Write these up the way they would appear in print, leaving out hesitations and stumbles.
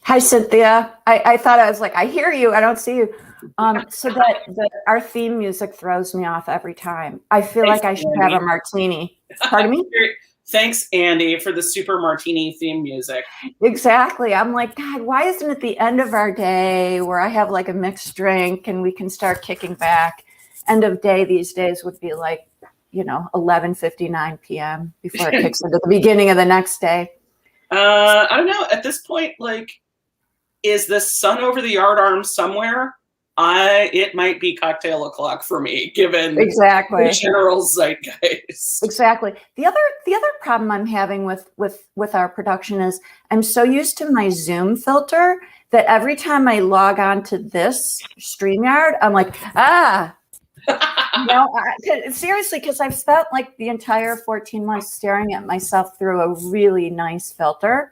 Hi, Cynthia. I thought I was like, I hear you. I don't see you. So our theme music throws me off every time. I feel like I should have a martini. Pardon me? Thanks, Andy, for the super martini theme music. Exactly. I'm like, God, why isn't it the end of our day where I have like a mixed drink and we can start kicking back? End of day these days would be like, 11:59 p.m. before it kicks into the beginning of the next day. I don't know. At this point, like, is the sun over the yardarm somewhere? It might be cocktail o'clock for me, given exactly the general zeitgeist. Exactly. The other problem I'm having with our production is I'm so used to my Zoom filter that every time I log on to this StreamYard, I'm like, seriously, because I've spent like the entire 14 months staring at myself through a really nice filter.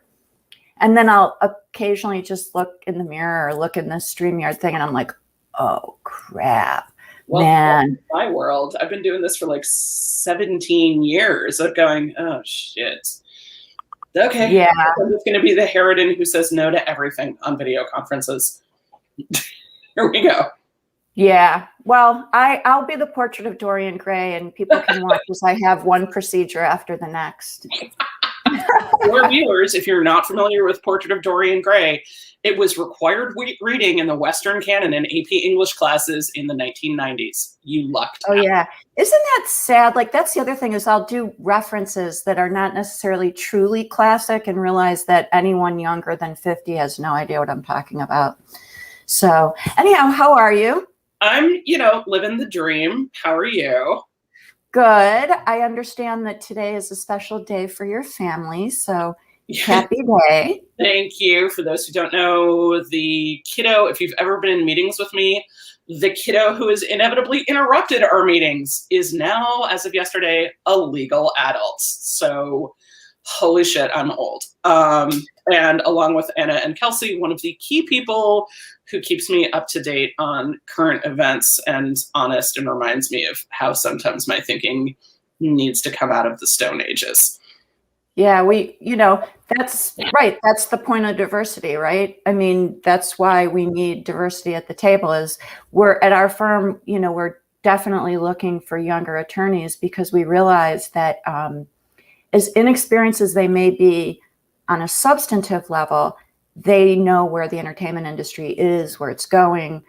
And then I'll occasionally just look in the mirror or look in the StreamYard thing, and I'm like, oh, crap. Well, man. In my world, I've been doing this for like 17 years of going, oh, shit. Okay. Yeah. I'm just going to be the Harridan who says no to everything on video conferences. Here we go. Yeah. Well, I'll be the portrait of Dorian Gray, and people can watch as I have one procedure after the next. For viewers, if you're not familiar with Portrait of Dorian Gray, it was required reading in the Western canon in AP English classes in the 1990s. You lucked out. Oh, yeah. Isn't that sad? Like, that's the other thing is I'll do references that are not necessarily truly classic and realize that anyone younger than 50 has no idea what I'm talking about. So anyhow, how are you? I'm, living the dream. How are you? Good. I understand that today is a special day for your family, so happy day. Thank you. For those who don't know, the kiddo, if you've ever been in meetings with me, the kiddo who has inevitably interrupted our meetings is now, as of yesterday, a legal adult. So holy shit, I'm old. And along with Anna and Kelsey, one of the key people who keeps me up to date on current events and honest and reminds me of how sometimes my thinking needs to come out of the Stone Ages. Yeah, that's right. That's the point of diversity, right? I mean, that's why we need diversity at the table is we're at our firm, we're definitely looking for younger attorneys because we realize that as inexperienced as they may be on a substantive level, they know where the entertainment industry is, where it's going.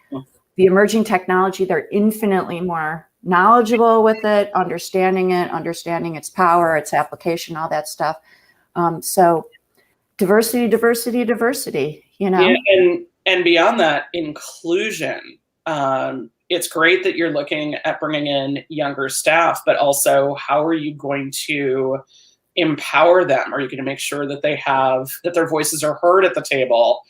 The emerging technology, they're infinitely more knowledgeable with it, understanding its power, its application, all that stuff. So diversity, Yeah, and beyond that, inclusion. It's great that you're looking at bringing in younger staff, but also how are you going to empower them? Are you going to make sure that that their voices are heard at the table,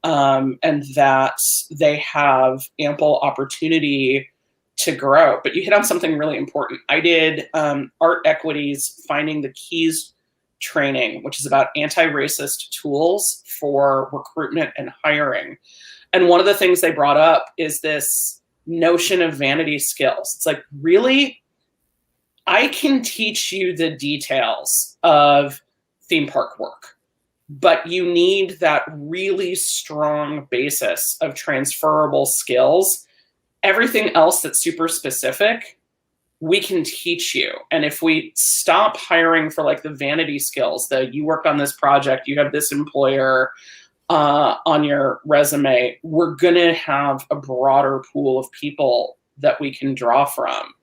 and that they have ample opportunity to grow? But you hit on something really important. I did Art Equity's Finding the Keys training, which is about anti-racist tools for recruitment and hiring. And one of the things they brought up is this notion of vanity skills. It's like, really? I can teach you the details of theme park work, but you need that really strong basis of transferable skills. Everything else that's super specific, we can teach you. And if we stop hiring for like the vanity skills, that you worked on this project, you have this employer on your resume, we're going to have a broader pool of people that we can draw from.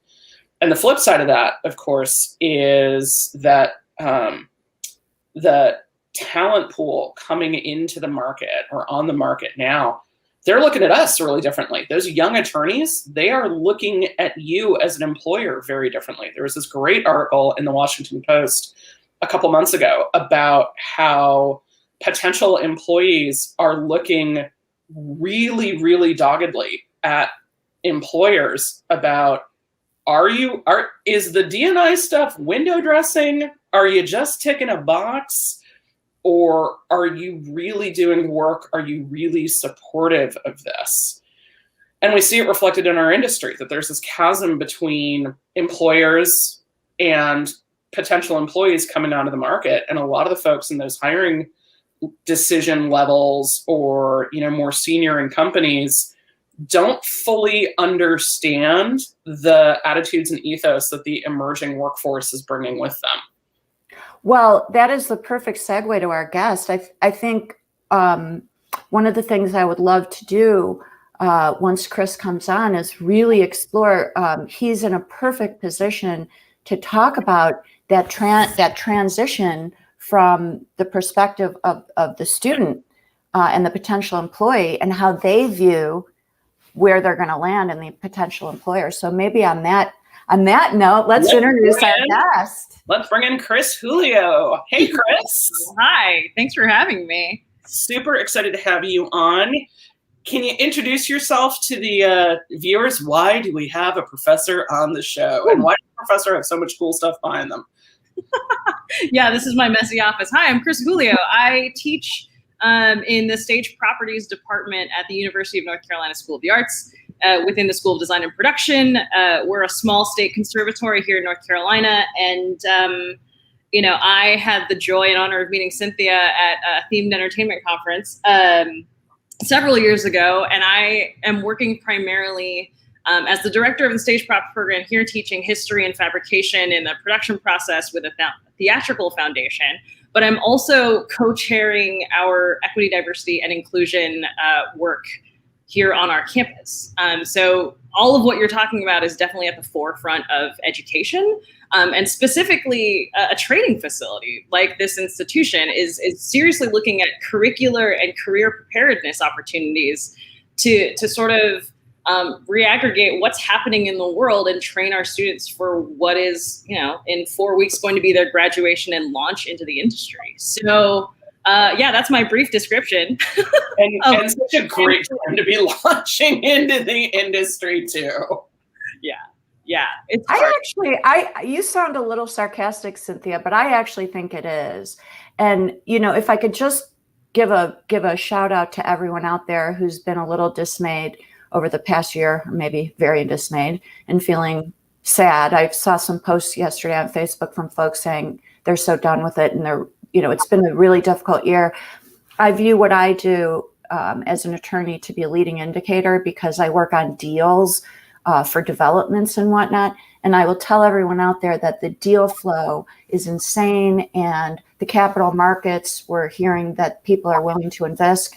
And the flip side of that, of course, is that the talent pool coming into the market or on the market now, they're looking at us really differently. Those young attorneys, they are looking at you as an employer very differently. There was this great article in the Washington Post a couple months ago about how potential employees are looking really, really doggedly at employers about, is the D&I stuff window dressing? Are you just ticking a box? Or are you really doing the work? Are you really supportive of this? And we see it reflected in our industry, that there's this chasm between employers and potential employees coming onto the market. And a lot of the folks in those hiring decision levels, or more senior in companies, don't fully understand the attitudes and ethos that the emerging workforce is bringing with them. Well, that is the perfect segue to our guest. I think one of the things I would love to do once Kris comes on is really explore. He's in a perfect position to talk about that transition from the perspective of the student and the potential employee, and how they view where they're going to land in the potential employer. So maybe on that note, let's introduce our guest. Let's bring in Kris Julio. Hey, Kris. Hi, thanks for having me. Super excited to have you on. Can you introduce yourself to the viewers? Why do we have a professor on the show? And why does the professor have so much cool stuff behind them? Yeah, this is my messy office. Hi, I'm Kris Julio. I teach in the Stage Properties Department at the University of North Carolina School of the Arts. Within the School of Design and Production. We're a small state conservatory here in North Carolina. And, I had the joy and honor of meeting Cynthia at a themed entertainment conference several years ago. And I am working primarily as the director of the stage prop program here, teaching history and fabrication in the production process with a theatrical foundation. But I'm also co-chairing our equity, diversity, and inclusion work here on our campus. So all of what you're talking about is definitely at the forefront of education, and specifically a training facility like this institution is seriously looking at curricular and career preparedness opportunities to sort of reaggregate what's happening in the world and train our students for what is, in 4 weeks going to be their graduation and launch into the industry. So that's my brief description. and such a great time to be launching into the industry too. Yeah. It's hard. You sound a little sarcastic, Cynthia, but I actually think it is. And, if I could just give a shout out to everyone out there who's been a little dismayed over the past year, or maybe very dismayed and feeling sad. I saw some posts yesterday on Facebook from folks saying they're so done with it, and it's been a really difficult year. I view what I do as an attorney to be a leading indicator, because I work on deals for developments and whatnot. And I will tell everyone out there that the deal flow is insane, and the capital markets, we're hearing that people are willing to invest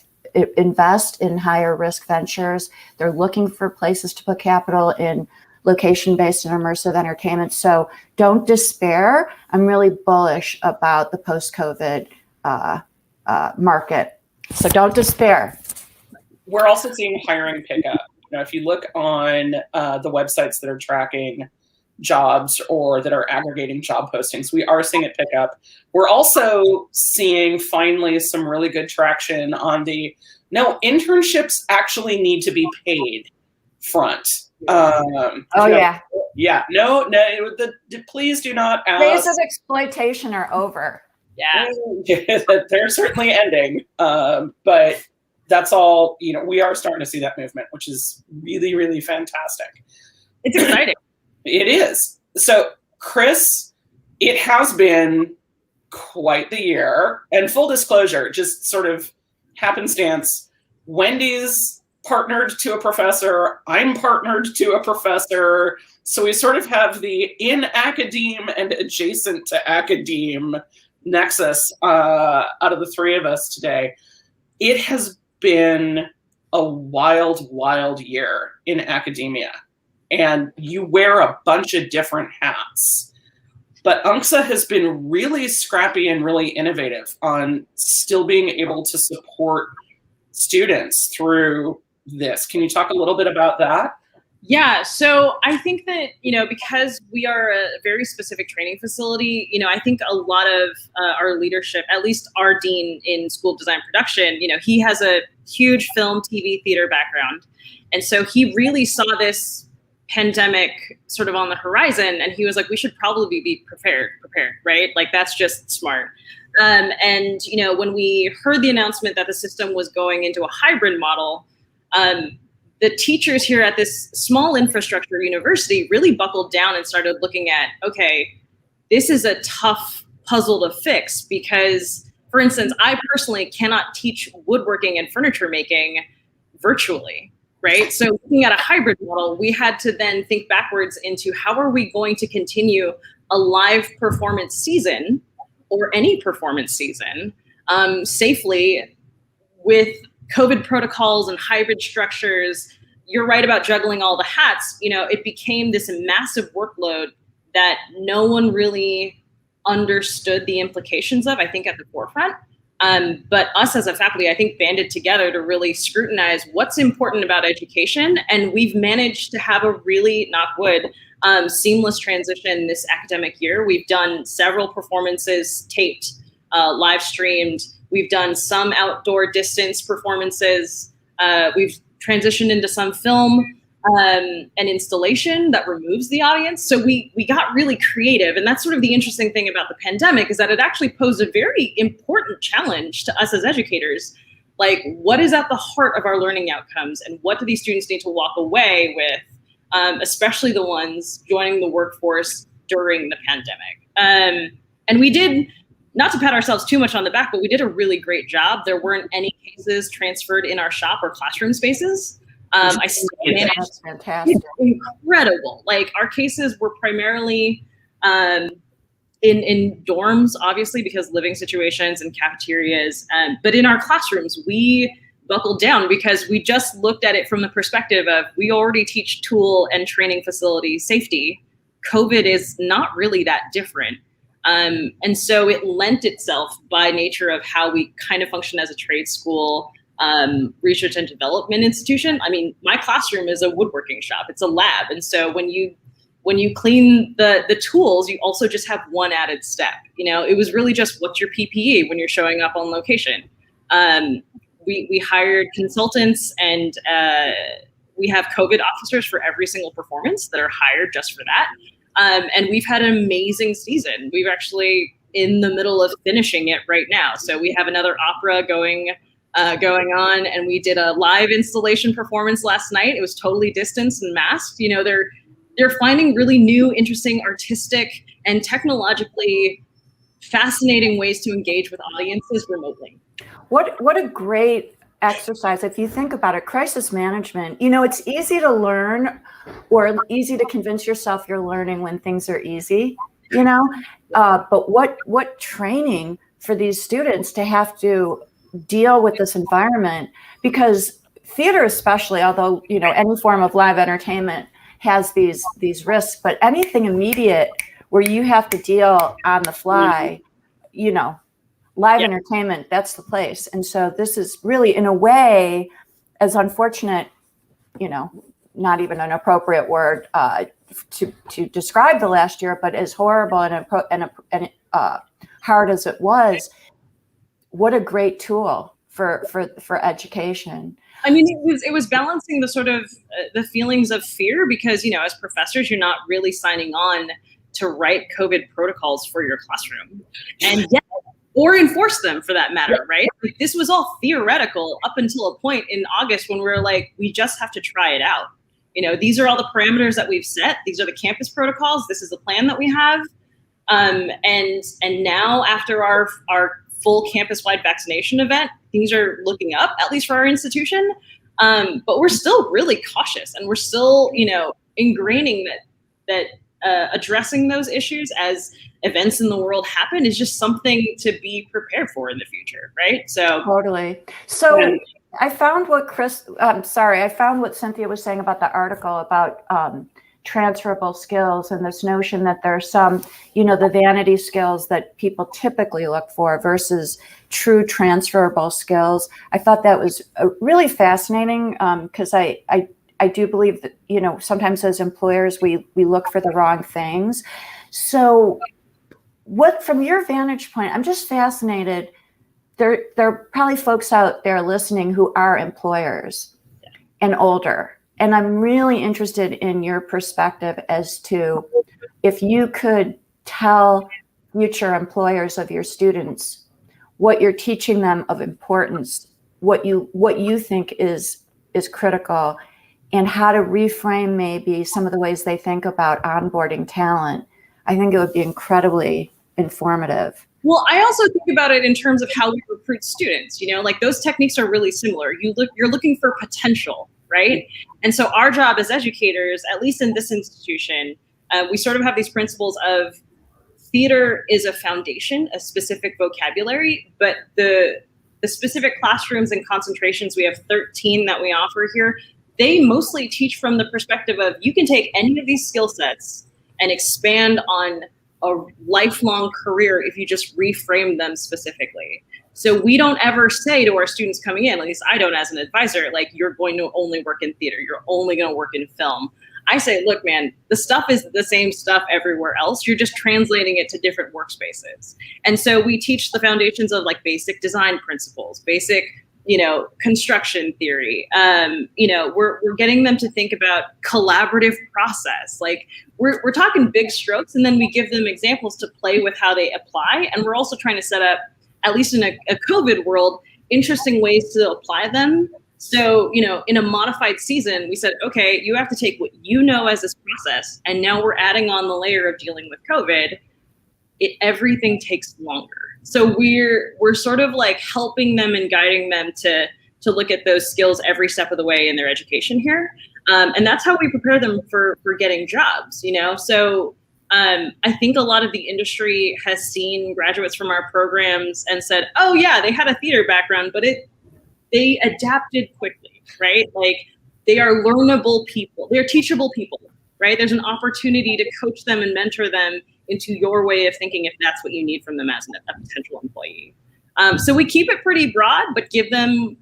in higher risk ventures. They're looking for places to put capital in location-based and immersive entertainment. So don't despair. I'm really bullish about the post-COVID market. So don't despair. We're also seeing hiring pick up. If you look on the websites that are tracking jobs or that are aggregating job postings, we are seeing it pick up. We're also seeing finally some really good traction on the internships actually need to be paid front. Please do not ask. Days of exploitation are over. Yeah. They're certainly ending. But that's all, we are starting to see that movement, which is really, really fantastic. It's exciting. It is. So, Kris, it has been quite the year. And full disclosure, just sort of happenstance, Wendy's partnered to a professor. I'm partnered to a professor. So we sort of have the in academe and adjacent to academe nexus out of the three of us today. It has been a wild, wild year in academia. And you wear a bunch of different hats. But UNCSA has been really scrappy and really innovative on still being able to support students through this. Can you talk a little bit about that? Yeah, so I think that, because we are a very specific training facility, I think a lot of our leadership, at least our dean in school design production, he has a huge film, TV, theater background. And so he really saw this pandemic sort of on the horizon, and he was like, we should probably be prepared, right? Like, that's just smart. And, when we heard the announcement that the system was going into a hybrid model, the teachers here at this small infrastructure university really buckled down and started looking at, okay, this is a tough puzzle to fix because, for instance, I personally cannot teach woodworking and furniture making virtually, right? So looking at a hybrid model, we had to then think backwards into how are we going to continue a live performance season or any performance season safely with COVID protocols and hybrid structures. You're right about juggling all the hats. It became this massive workload that no one really understood the implications of, I think, at the forefront. But us as a faculty, I think, banded together to really scrutinize what's important about education. And we've managed to have a really, knock wood, seamless transition this academic year. We've done several performances taped, live streamed. We've done some outdoor distance performances. We've transitioned into some film and installation that removes the audience. So we got really creative. And that's sort of the interesting thing about the pandemic, is that it actually posed a very important challenge to us as educators. Like, what is at the heart of our learning outcomes, and what do these students need to walk away with, especially the ones joining the workforce during the pandemic? And we did, not to pat ourselves too much on the back, but we did a really great job. There weren't any cases transferred in our shop or classroom spaces. I still managed. That's fantastic. Incredible. Like, our cases were primarily in dorms, obviously, because living situations and cafeterias. But in our classrooms, we buckled down because we just looked at it from the perspective of, we already teach tool and training facility safety. COVID is not really that different. And so it lent itself, by nature of how we kind of function as a trade school, research and development institution. I mean, my classroom is a woodworking shop. It's a lab. And so when you clean the tools, you also just have one added step. It was really just, what's your PPE when you're showing up on location? We hired consultants, and we have COVID officers for every single performance that are hired just for that. And we've had an amazing season. We've actually in the middle of finishing it right now. So we have another opera going on, and we did a live installation performance last night. It was totally distanced and masked. They're finding really new, interesting, artistic, and technologically fascinating ways to engage with audiences remotely. What a great exercise. If you think about it, crisis management, it's easy to learn, or easy to convince yourself you're learning when things are easy, but what training for these students to have to deal with this environment, because theater especially, although, any form of live entertainment has these risks, but anything immediate where you have to deal on the fly, live entertainment, that's the place. And so this is really, in a way, as unfortunate, not even an appropriate word to describe the last year, but as horrible and hard as it was, what a great tool for education. I mean, it was balancing the sort of the feelings of fear, because, as professors, you're not really signing on to write COVID protocols for your classroom, and yet, or enforce them for that matter, right? Like, this was all theoretical up until a point in August when we were like, we just have to try it out. These are all the parameters that we've set. These are the campus protocols. This is the plan that we have. And now, after our full campus-wide vaccination event, things are looking up, at least for our institution. But we're still really cautious, and we're still, ingraining that addressing those issues as events in the world happen is just something to be prepared for in the future, right? So totally. So I found what Cynthia was saying about the article about transferable skills, and this notion that there are some, the vanity skills that people typically look for versus true transferable skills. I thought that was really fascinating, because I do believe that, sometimes as employers, we look for the wrong things. So what, from your vantage point, I'm just fascinated. There are probably folks out there listening who are employers and older. And I'm really interested in your perspective as to if you could tell future employers of your students what you're teaching them of importance, what you think is critical, and how to reframe maybe some of the ways they think about onboarding talent. I think it would be incredibly informative. Well, I also think about it in terms of how we recruit students. Like those techniques are really similar. You're looking for potential, right? And so our job as educators, at least in this institution, we sort of have these principles of theater is a foundation, a specific vocabulary, but the specific classrooms and concentrations, we have 13 that we offer here, they mostly teach from the perspective of you can take any of these skill sets and expand on a lifelong career if you just reframe them specifically. So we don't ever say to our students coming in, at least I don't as an advisor, like you're going to only work in theater, you're only going to work in film. I say, look, man, the stuff is the same stuff everywhere else. You're just translating it to different workspaces. And so we teach the foundations of like basic design principles, basic, construction theory. We're getting them to think about collaborative process. Like we're talking big strokes, and then we give them examples to play with how they apply. And we're also trying to set up, at least in a COVID world, interesting ways to apply them. So, in a modified season, we said, okay, you have to take what you know as this process, and now we're adding on the layer of dealing with COVID. Everything takes longer. So we're sort of like helping them and guiding them to look at those skills every step of the way in their education here. And that's how we prepare them for getting jobs, So I think a lot of the industry has seen graduates from our programs and said, oh yeah, they had a theater background, but they adapted quickly, right? Like they are learnable people. They're teachable people, right? There's an opportunity to coach them and mentor them into your way of thinking if that's what you need from them as a potential employee. So we keep it pretty broad, but give them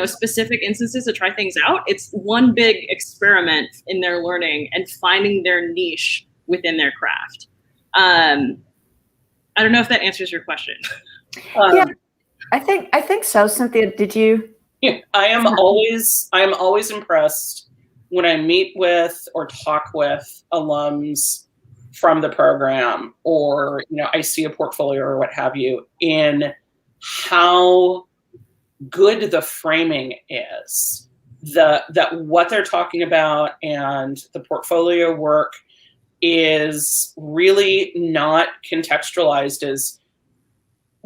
specific instances to try things out. It's one big experiment in their learning and finding their niche within their craft. I don't know if that answers your question. Yeah, I think so. Cynthia, did you? Yeah, I am always impressed when I meet with or talk with alums from the program, or I see a portfolio or what have you, in how good the framing is, that what they're talking about and the portfolio work is really not contextualized as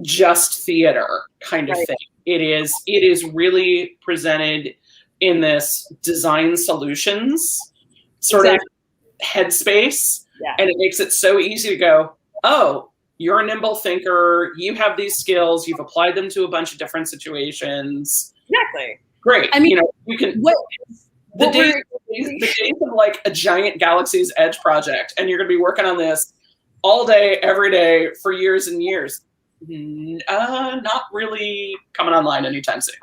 just theater kind of thing. It is really presented in this design solutions sort of headspace. Yeah. And it makes it so easy to go, oh, you're a nimble thinker. You have these skills. You've applied them to a bunch of different situations. Exactly. Great. I mean, you can. The days of like a giant Galaxy's Edge project, and you're going to be working on this all day, every day for years and years. Not really coming online anytime soon.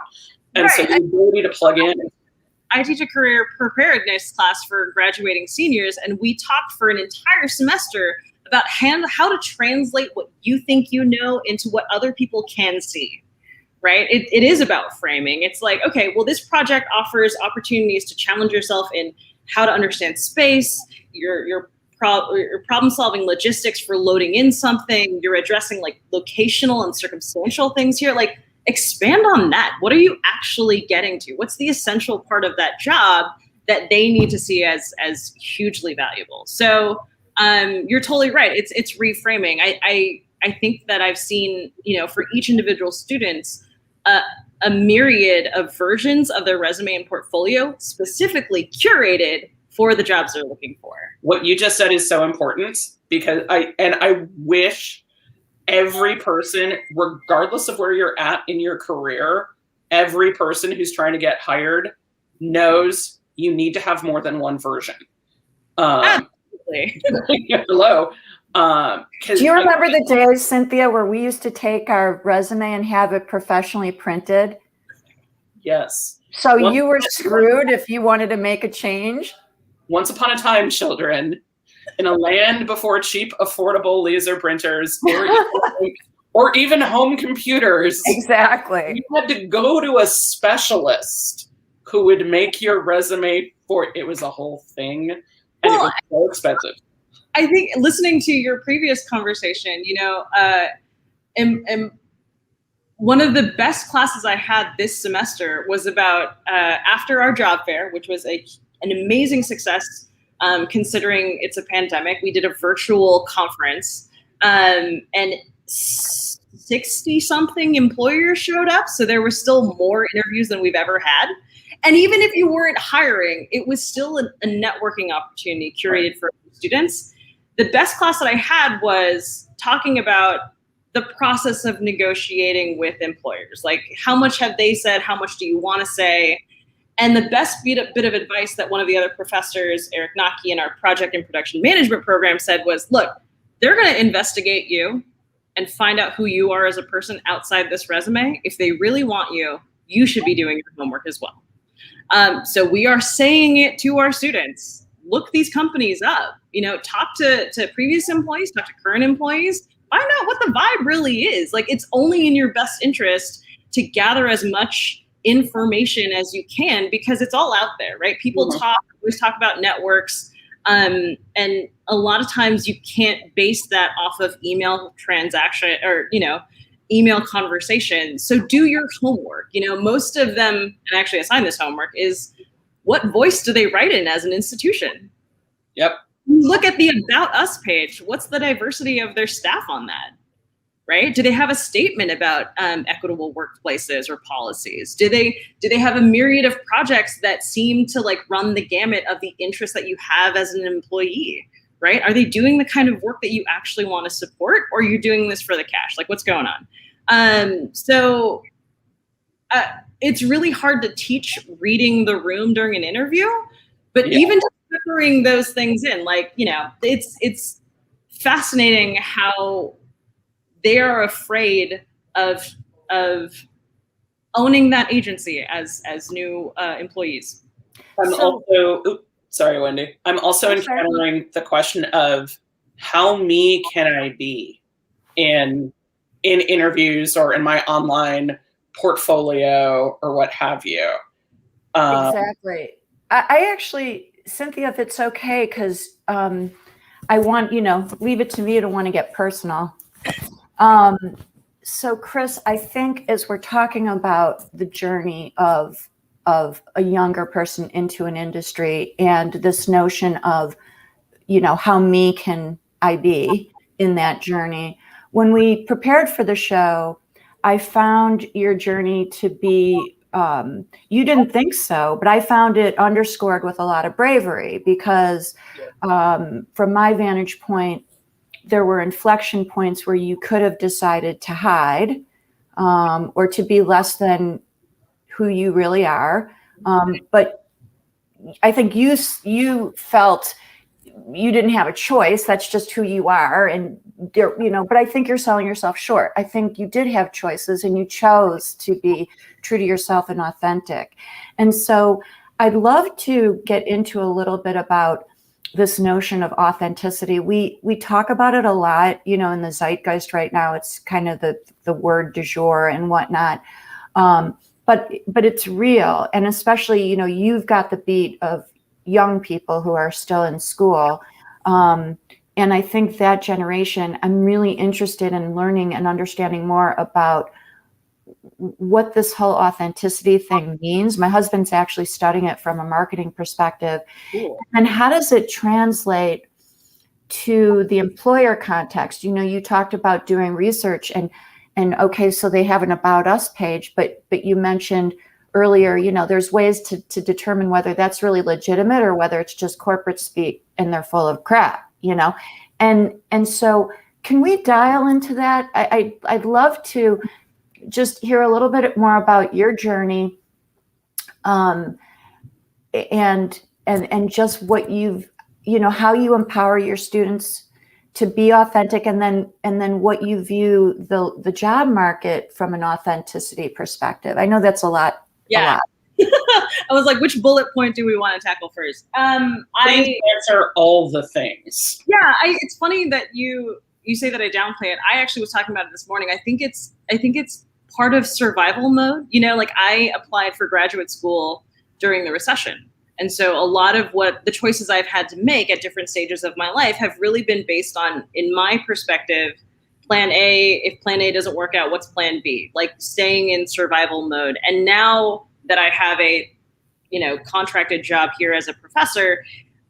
And so the ability to plug in. I teach a career preparedness class for graduating seniors, and we talked for an entire semester about how to translate what you think you know into what other people can see, right? It is about framing. It's like, okay, well, this project offers opportunities to challenge yourself in how to understand space, your problem-solving logistics for loading in something, you're addressing like locational and circumstantial things here, like expand on that. What are you actually getting to? What's the essential part of that job that they need to see as hugely valuable? So you're totally right. It's reframing. I think that I've seen, for each individual student, a myriad of versions of their resume and portfolio specifically curated for the jobs they're looking for. What you just said is so important, because I wish every person, regardless of where you're at in your career, every person who's trying to get hired knows you need to have more than one version Absolutely. Hello. Do you remember the days, Cynthia, where we used to take our resume and have it professionally printed? Yes. So you were screwed if you wanted to make a change? Once upon a time, children, in a land before cheap, affordable laser printers or even home computers. Exactly. You had to go to a specialist who would make your resume for it. Was a whole thing, and it was so expensive. I think listening to your previous conversation, one of the best classes I had this semester was about after our job fair, which was an amazing success considering it's a pandemic. We did a virtual conference, and 60-something employers showed up. So there were still more interviews than we've ever had. And even if you weren't hiring, it was still a networking opportunity curated for students. The best class that I had was talking about the process of negotiating with employers. Like, how much have they said? How much do you want to say? And the best bit of advice that one of the other professors, Eric Naki, in our project and production management program said was, look, they're going to investigate you and find out who you are as a person outside this resume. If they really want you, you should be doing your homework as well. So we are saying it to our students. Look these companies up, talk to previous employees, talk to current employees, find out what the vibe really is. Like, it's only in your best interest to gather as much information as you can, because it's all out there, right? People always talk about networks. And a lot of times you can't base that off of email transaction or, email conversation. So do your homework. Most of them, and actually assign this homework, is what voice do they write in as an institution? Yep. Look at the About Us page. What's the diversity of their staff on that? Right? Do they have a statement about equitable workplaces or policies? Do they have a myriad of projects that seem to run the gamut of the interests that you have as an employee? Right? Are they doing the kind of work that you actually want to support, or are you doing this for the cash? Like, what's going on? So it's really hard to teach reading the room during an interview, but even peppering those things in, it's fascinating how they are afraid of owning that agency as new employees. Sorry, Wendy. I'm also encountering the question of how me can I be in interviews or in my online portfolio or what have you. Exactly. I actually, Cynthia, if it's okay, because I want, leave it to me to want to get personal. So Kris, I think as we're talking about the journey of a younger person into an industry and this notion of, how me can I be in that journey, when we prepared for the show, I found your journey to be, you didn't think so, but I found it underscored with a lot of bravery because from my vantage point, there were inflection points where you could have decided to hide or to be less than who you really are. But I think you felt you didn't have a choice. That's just who you are. And, but I think you're selling yourself short. I think you did have choices and you chose to be true to yourself and authentic. And so I'd love to get into a little bit about this notion of authenticity. We talk about it a lot, in the zeitgeist right now. It's kind of the word du jour and whatnot. But it's real. And especially, you've got the beat of young people who are still in school. And I think that generation, I'm really interested in learning and understanding more about what this whole authenticity thing means. My husband's actually studying it from a marketing perspective. Cool. And how does it translate to the employer context? You talked about doing research and okay, so they have an About Us page, but you mentioned earlier, there's ways to determine whether that's really legitimate or whether it's just corporate speak and they're full of crap, and so can we dial into that? I'd love to just hear a little bit more about your journey, and just what you've how you empower your students to be authentic, and then what you view the job market from an authenticity perspective. I know that's a lot. Yeah. I was like, which bullet point do we want to tackle first? I answer all the things. Yeah, it's funny that you say that I downplay it. I actually was talking about it this morning. I think it's part of survival mode. Like I applied for graduate school during the recession. And so a lot of what the choices I've had to make at different stages of my life have really been based on, in my perspective, plan A. If plan A doesn't work out, what's plan B? Like staying in survival mode. And now that I have a, contracted job here as a professor,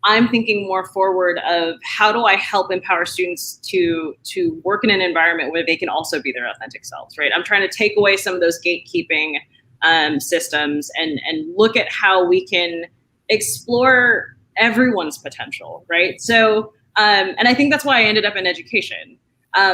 I'm thinking more forward of how do I help empower students to work in an environment where they can also be their authentic selves, right? I'm trying to take away some of those gatekeeping systems and look at how we can explore everyone's potential, right? So, and I think that's why I ended up in education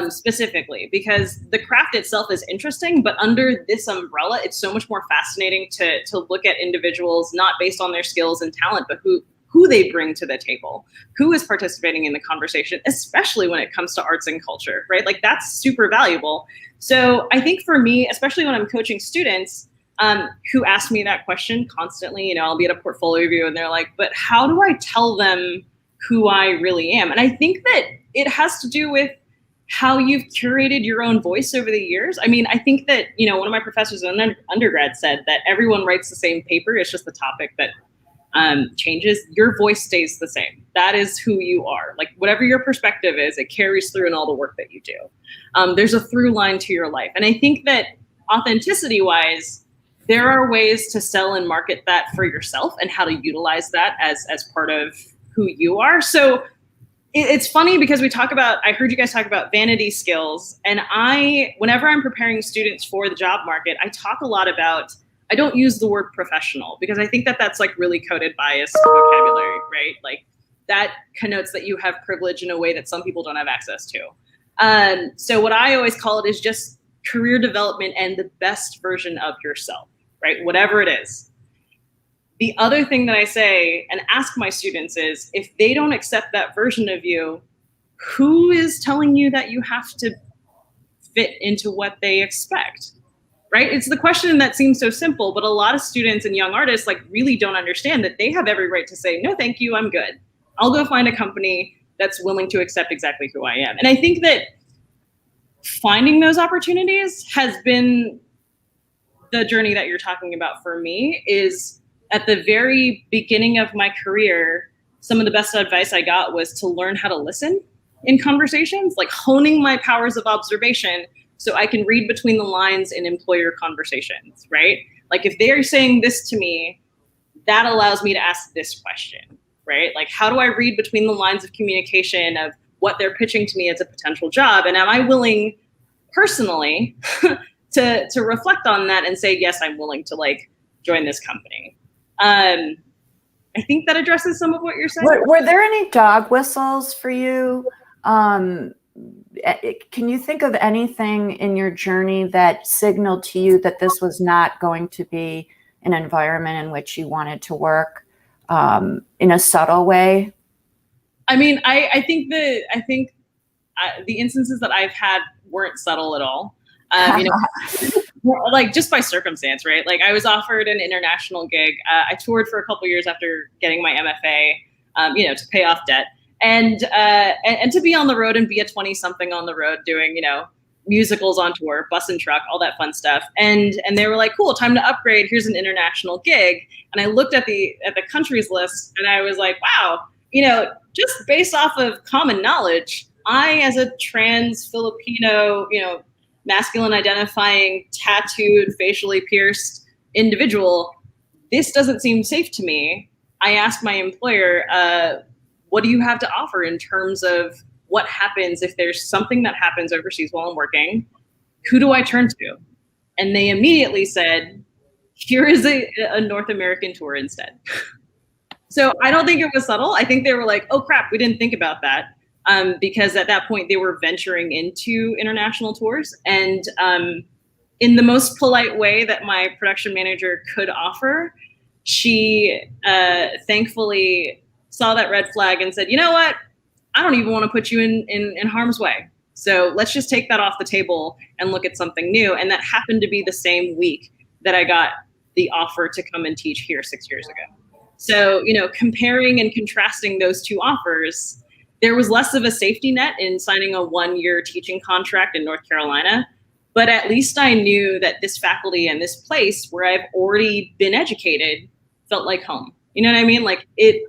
specifically, because the craft itself is interesting, but under this umbrella, it's so much more fascinating to look at individuals, not based on their skills and talent, but who they bring to the table, who is participating in the conversation, especially when it comes to arts and culture, right? Like that's super valuable. So I think for me, especially when I'm coaching students who ask me that question constantly, I'll be at a portfolio review and they're like, but how do I tell them who I really am? And I think that it has to do with how you've curated your own voice over the years. I mean, I think that, one of my professors in undergrad said that everyone writes the same paper. It's just the topic that changes. Your voice stays the same. That is who you are. Like whatever your perspective is, it carries through in all the work that you do. There's a through line to your life. And I think that authenticity wise, there are ways to sell and market that for yourself and how to utilize that as part of who you are. So it's funny because I heard you guys talk about vanity skills, and whenever I'm preparing students for the job market, I talk a lot about, I don't use the word professional because I think that that's like really coded bias vocabulary, right? Like that connotes that you have privilege in a way that some people don't have access to. So what I always call it is just career development and the best version of yourself, right? Whatever it is. The other thing that I say and ask my students is, if they don't accept that version of you, who is telling you that you have to fit into what they expect, right? It's the question that seems so simple, but a lot of students and young artists like really don't understand that they have every right to say, no, thank you, I'm good. I'll go find a company that's willing to accept exactly who I am. And I think that finding those opportunities has been the journey that you're talking about for me. Is at the very beginning of my career, some of the best advice I got was to learn how to listen in conversations, like honing my powers of observation so I can read between the lines in employer conversations, right? Like if they're saying this to me, that allows me to ask this question, right? Like how do I read between the lines of communication of what they're pitching to me as a potential job? And am I willing personally to reflect on that and say, yes, I'm willing to like join this company. I think that addresses some of what you're saying. Were there any dog whistles for you? Can you think of anything in your journey that signaled to you that this was not going to be an environment in which you wanted to work in a subtle way? I mean, I think the instances that I've had weren't subtle at all. Like just by circumstance, right? Like I was offered an international gig. I toured for a couple years after getting my MFA, to pay off debt, and to be on the road and be a 20-something on the road doing, musicals on tour, bus and truck, all that fun stuff. And they were like, cool, time to upgrade. Here's an international gig. And I looked at the countries list and I was like, wow, just based off of common knowledge, I, as a trans Filipino, masculine identifying, tattooed, facially pierced individual, this doesn't seem safe to me. I asked my employer, what do you have to offer in terms of what happens if there's something that happens overseas while I'm working? Who do I turn to? And they immediately said, here is a North American tour instead. So I don't think it was subtle. I think they were like, oh crap, we didn't think about that. Because at that point they were venturing into international tours, and in the most polite way that my production manager could offer, she thankfully saw that red flag and said, you know what? I don't even want to put you in harm's way. So let's just take that off the table and look at something new. And that happened to be the same week that I got the offer to come and teach here 6 years ago. So, comparing and contrasting those two offers, there was less of a safety net in signing a 1-year teaching contract in North Carolina. But at least I knew that this faculty and this place where I've already been educated felt like home. You know what I mean? Like it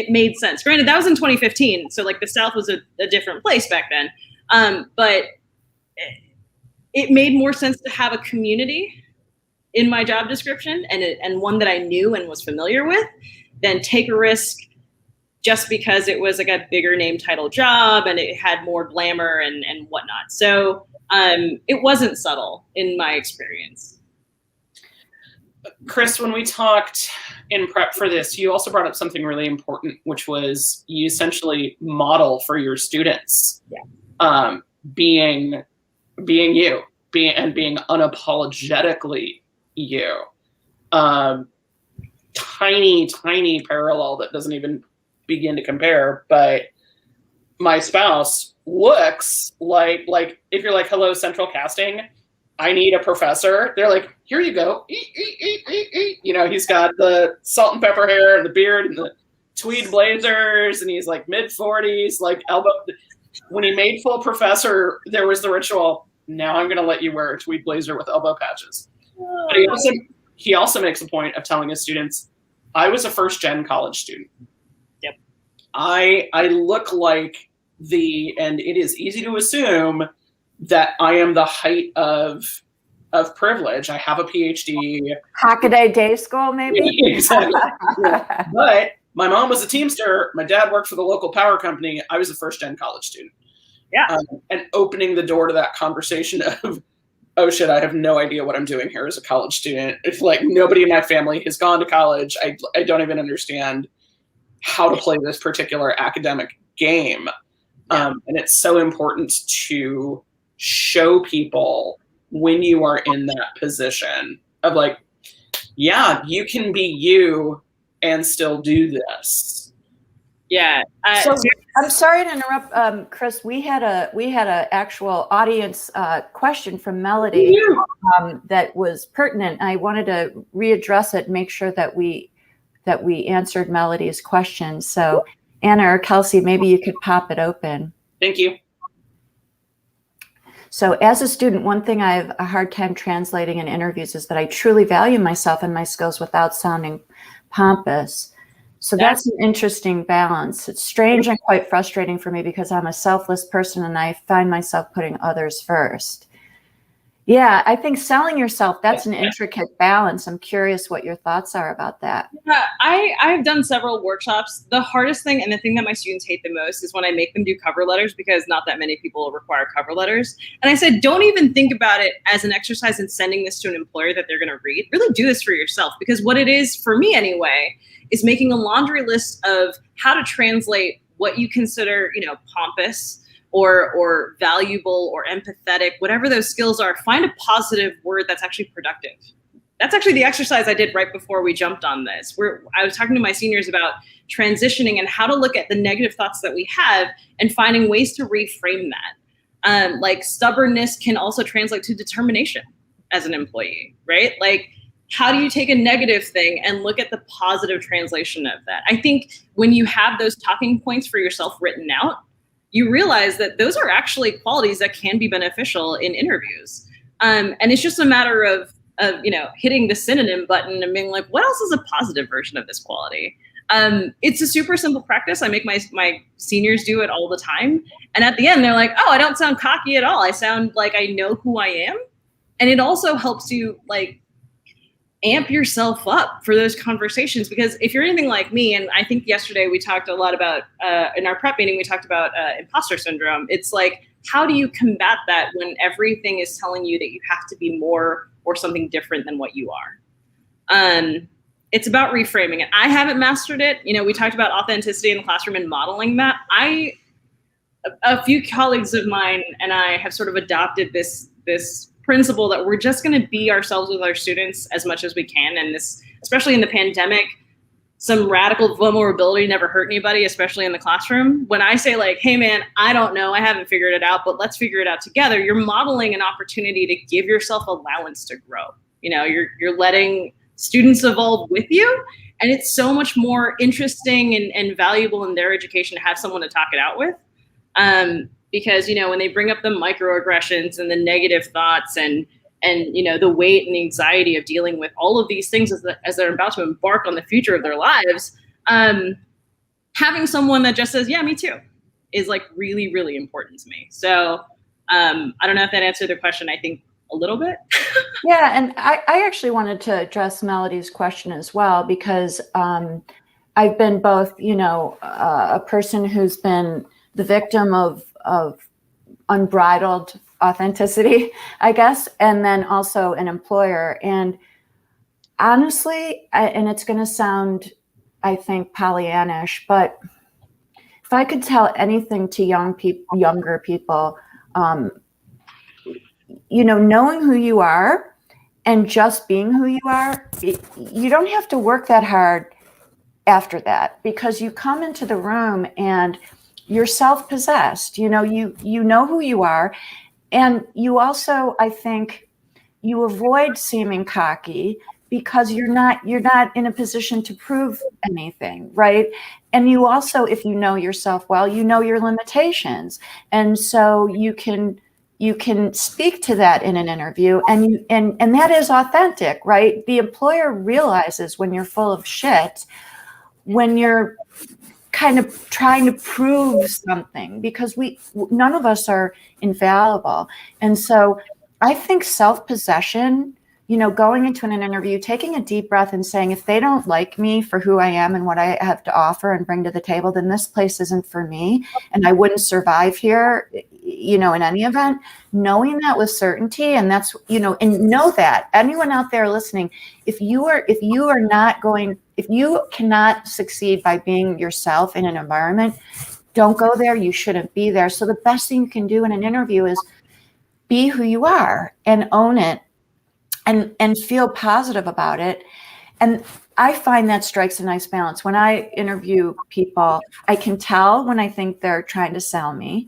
made sense. Granted, that was in 2015. So like the South was a different place back then. But it made more sense to have a community in my job description and one that I knew and was familiar with than take a risk just because it was like a bigger name title job and it had more glamour and whatnot. So it wasn't subtle in my experience. Kris, when we talked in prep for this, you also brought up something really important, which was you essentially model for your students, being you, being unapologetically you. Tiny parallel that doesn't even begin to compare, but my spouse looks like if you're like, hello, central casting, I need a professor. They're like, here you go. He's got the salt and pepper hair and the beard and the tweed blazers, and he's like mid-40s, like elbow. When he made full professor, there was the ritual. Now I'm going to let you wear a tweed blazer with elbow patches. But he also makes a point of telling his students, I was a first-gen college student. Yep. I look like and it is easy to assume that I am the height of privilege. I have a PhD. Hockaday day school, maybe? Exactly. Yeah. But my mom was a Teamster. My dad worked for the local power company. I was a first-gen college student. Yeah. And opening the door to that conversation of, oh shit, I have no idea what I'm doing here as a college student. It's like nobody in my family has gone to college. I don't even understand how to play this particular academic game. And it's so important to show people when you are in that position of like, yeah, you can be you and still do this. Yeah. So I'm sorry to interrupt, Kris. We had a actual audience question from Melody that was pertinent. I wanted to readdress it, make sure that we answered Melody's question. So Anna or Kelsey, maybe you could pop it open. Thank you. So as a student, one thing I have a hard time translating in interviews is that I truly value myself and my skills without sounding pompous. So that's an interesting balance. It's strange and quite frustrating for me because I'm a selfless person and I find myself putting others first. Yeah, I think selling yourself, that's an intricate balance. I'm curious what your thoughts are about that. Yeah, I've done several workshops. The hardest thing and the thing that my students hate the most is when I make them do cover letters because not that many people require cover letters. And I said, don't even think about it as an exercise in sending this to an employer that they're going to read. Really do this for yourself, because what it is, for me anyway, is making a laundry list of how to translate what you consider, pompous or valuable or empathetic, whatever those skills are. Find a positive word that's actually productive. That's actually the exercise I did right before we jumped on this. I was talking to my seniors about transitioning and how to look at the negative thoughts that we have and finding ways to reframe that. Like stubbornness can also translate to determination as an employee, right? Like, how do you take a negative thing and look at the positive translation of that? I think when you have those talking points for yourself written out, you realize that those are actually qualities that can be beneficial in interviews. And it's just a matter of hitting the synonym button and being like, what else is a positive version of this quality? It's a super simple practice. I make my seniors do it all the time. And at the end, they're like, oh, I don't sound cocky at all. I sound like I know who I am. And it also helps you amp yourself up for those conversations, because if you're anything like me, and I think yesterday we talked a lot about, in our prep meeting, we talked about imposter syndrome. It's like, how do you combat that when everything is telling you that you have to be more or something different than what you are? It's about reframing it. I haven't mastered it. We talked about authenticity in the classroom and modeling that. A few colleagues of mine and I have sort of adopted this principle that we're just going to be ourselves with our students as much as we can. And this, especially in the pandemic, some radical vulnerability never hurt anybody, especially in the classroom. When I say like, hey man, I don't know, I haven't figured it out, but let's figure it out together, you're modeling an opportunity to give yourself allowance to grow. You're letting students evolve with you. And it's so much more interesting and valuable in their education to have someone to talk it out with. Because, when they bring up the microaggressions and the negative thoughts and the weight and the anxiety of dealing with all of these things as they're about to embark on the future of their lives, having someone that just says, yeah, me too, is like really, really important to me. So I don't know if that answered the question, I think a little bit. Yeah. And I actually wanted to address Melody's question as well, because I've been both, a person who's been the victim of unbridled authenticity, I guess, and then also an employer. And honestly, and it's going to sound, I think, Pollyannish, but if I could tell anything to younger people, knowing who you are and just being who you are, you don't have to work that hard after that, because you come into the room and you're self-possessed. You know who you are. And you also, I think, you avoid seeming cocky because you're not in a position to prove anything, right? And you also, if you know yourself well, you know your limitations. And so you can speak to that in an interview, and that is authentic, right? The employer realizes when you're full of shit, when you're kind of trying to prove something, because none of us are infallible. And so I think self-possession, going into an interview, taking a deep breath and saying, if they don't like me for who I am and what I have to offer and bring to the table, then this place isn't for me. And I wouldn't survive here, in any event, knowing that with certainty. And that's, and know that anyone out there listening, if you cannot succeed by being yourself in an environment, don't go there. You shouldn't be there. So the best thing you can do in an interview is be who you are and own it and feel positive about it. And I find that strikes a nice balance. When I interview people, I can tell when I think they're trying to sell me,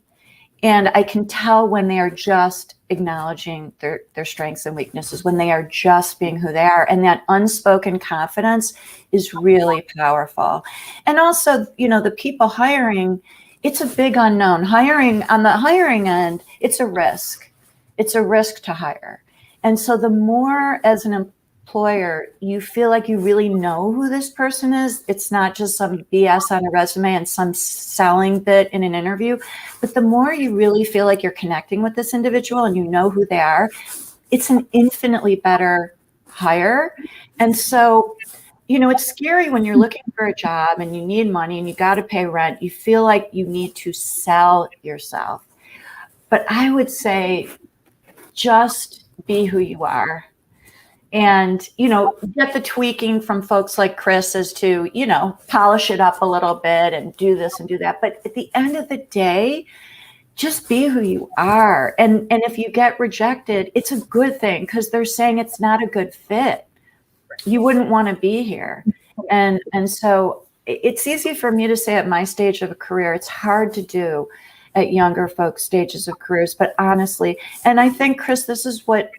and I can tell when they are just acknowledging their strengths and weaknesses, when they are just being who they are. And that unspoken confidence is really powerful. And also, the people hiring, it's a big unknown. Hiring, on the hiring end, it's a risk. It's a risk to hire. And so the more as an employer you feel like you really know who this person is, it's not just some BS on a resume and some selling bit in an interview, but the more you really feel like you're connecting with this individual and you know who they are, it's an infinitely better hire. And so, it's scary when you're looking for a job and you need money and you got to pay rent. You feel like you need to sell yourself. But I would say just be who you are, and get the tweaking from folks like Kris as to polish it up a little bit and do this and do that. But at the end of the day, just be who you are. And if you get rejected, it's a good thing, because they're saying it's not a good fit. You wouldn't want to be here. And so it's easy for me to say at my stage of a career. It's hard to do at younger folks' stages of careers. But honestly, and I think, Kris, this is what,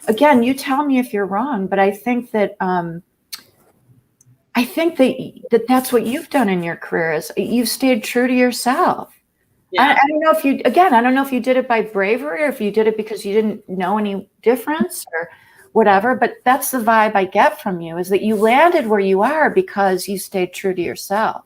again, you tell me if you're wrong, but I think that that's what you've done in your career, is you've stayed true to yourself. Yeah. I don't know if you did it by bravery or if you did it because you didn't know any difference or whatever, but that's the vibe I get from you, is that you landed where you are because you stayed true to yourself.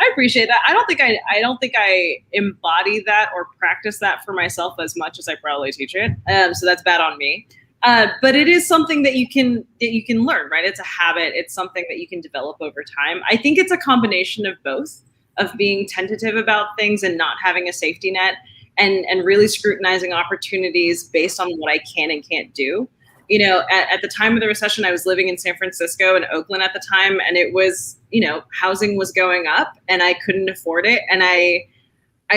I appreciate that. I don't think I embody that or practice that for myself as much as I probably teach it. So that's bad on me. But it is something that you can learn, right? It's a habit. It's something that you can develop over time. I think it's a combination of both, of being tentative about things and not having a safety net, and really scrutinizing opportunities based on what I can and can't do. At the time of the recession, I was living in San Francisco and Oakland at the time, and it was, housing was going up and I couldn't afford it. And I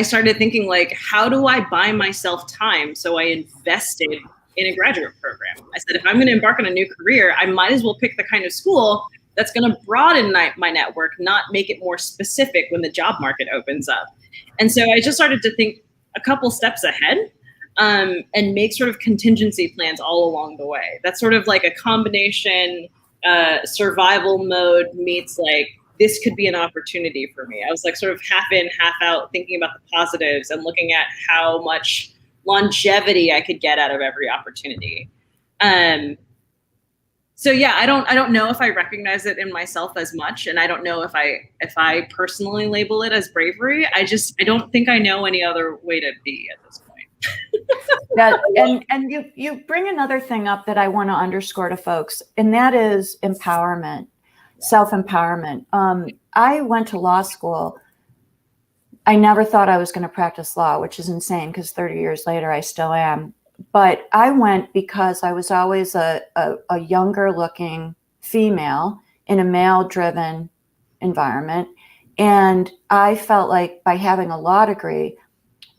started thinking, like, how do I buy myself time? So I invested in a graduate program. I said, if I'm going to embark on a new career, I might as well pick the kind of school that's going to broaden my network, not make it more specific when the job market opens up. And so I just started to think a couple steps ahead, and make sort of contingency plans all along the way. That's sort of like a combination survival mode meets like, this could be an opportunity for me. I was like sort of half in, half out, thinking about the positives and looking at how much longevity I could get out of every opportunity. So yeah, I don't know if I recognize it in myself as much, and I don't know if I personally label it as bravery. I don't think I know any other way to be at this point. And you bring another thing up that I want to underscore to folks, and that is empowerment, self-empowerment. I went to law school. I never thought I was going to practice law, which is insane because 30 years later, I still am. But I went because I was always a younger looking female in a male driven environment. And I felt like by having a law degree,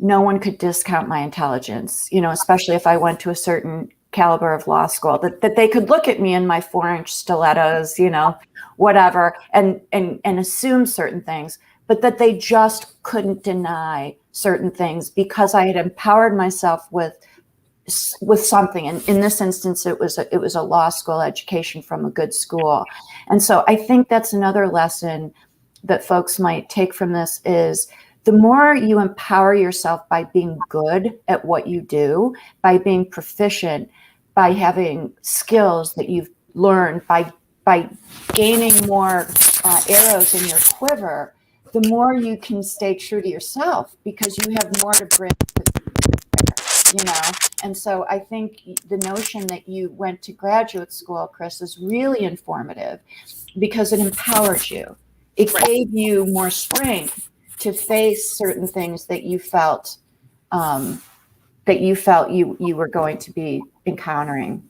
no one could discount my intelligence, especially if I went to a certain caliber of law school, that they could look at me in my 4-inch stilettos, whatever, and assume certain things, but that they just couldn't deny certain things because I had empowered myself with something. And in this instance, it was a law school education from a good school. And so I think that's another lesson that folks might take from this is the more you empower yourself by being good at what you do, by being proficient, by having skills that you've learned, by gaining more arrows in your quiver, the more you can stay true to yourself because you have more to bring to And so I think the notion that you went to graduate school, Kris, is really informative because it empowered you. It gave you more strength to face certain things that you felt you were going to be encountering.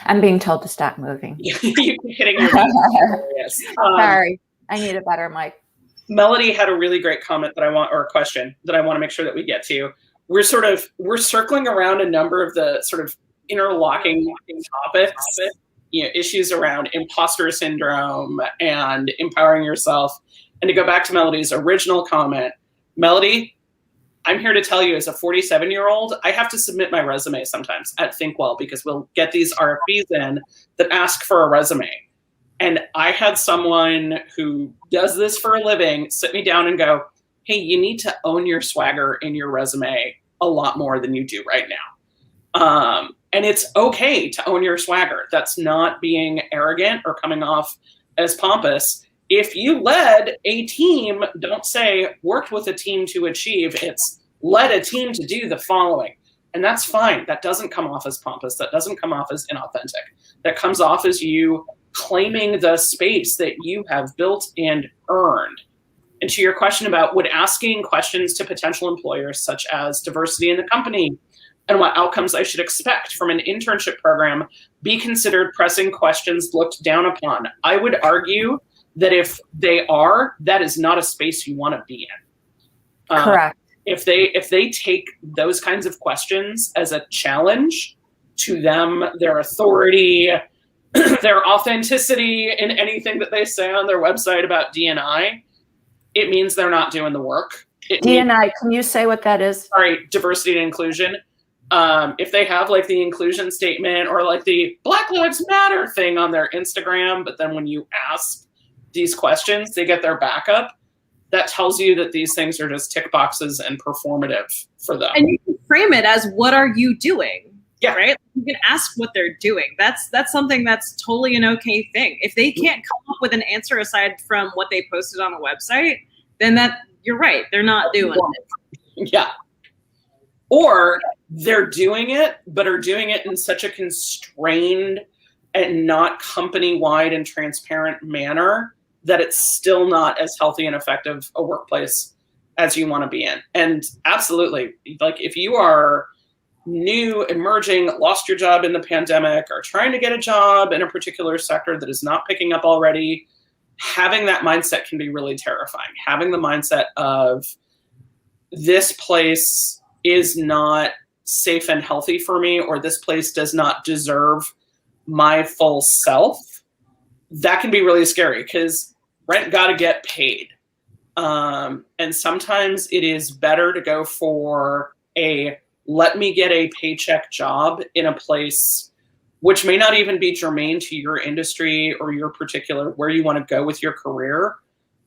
I'm being told to stop moving. You keep hitting your yes. Sorry, I need a better mic. Melody had a really great comment or a question that I want to make sure that we get to. We're circling around a number of the sort of interlocking topics, issues around imposter syndrome and empowering yourself. And to go back to Melody's original comment, Melody, I'm here to tell you as a 47-year-old, I have to submit my resume sometimes at ThinkWell because we'll get these RFPs in that ask for a resume. And I had someone who does this for a living sit me down and go, hey, you need to own your swagger in your resume a lot more than you do right now. And it's okay to own your swagger. That's not being arrogant or coming off as pompous. If you led a team, don't say worked with a team to achieve. It's led a team to do the following. And that's fine. That doesn't come off as pompous. That doesn't come off as inauthentic. That comes off as you claiming the space that you have built and earned. And to your question about would asking questions to potential employers such as diversity in the company and what outcomes I should expect from an internship program be considered pressing questions looked down upon? I would argue that if they are, that is not a space you want to be in. Correct. If they take those kinds of questions as a challenge to them, their authority, their authenticity in anything that they say on their website about D&I, it means they're not doing the work. D&I, can you say what that is? Sorry, diversity and inclusion. If they have like the inclusion statement or like the Black Lives Matter thing on their Instagram, but then when you ask these questions, they get their backup, that tells you that these things are just tick boxes and performative for them. And you can frame it as, what are you doing? Yeah. Right? You can ask what they're doing. That's something that's totally an okay thing. If they can't come up with an answer aside from what they posted on the website, then you're right. They're not doing it. Yeah. Or they're doing it, but are doing it in such a constrained and not company-wide and transparent manner that it's still not as healthy and effective a workplace as you want to be in. And absolutely, like if you are new, emerging, lost your job in the pandemic, or trying to get a job in a particular sector that is not picking up already, having that mindset can be really terrifying. Having the mindset of this place is not safe and healthy for me, or this place does not deserve my full self, that can be really scary because rent got to get paid. And sometimes it is better to go for let me get a paycheck job in a place which may not even be germane to your industry or your particular, where you want to go with your career.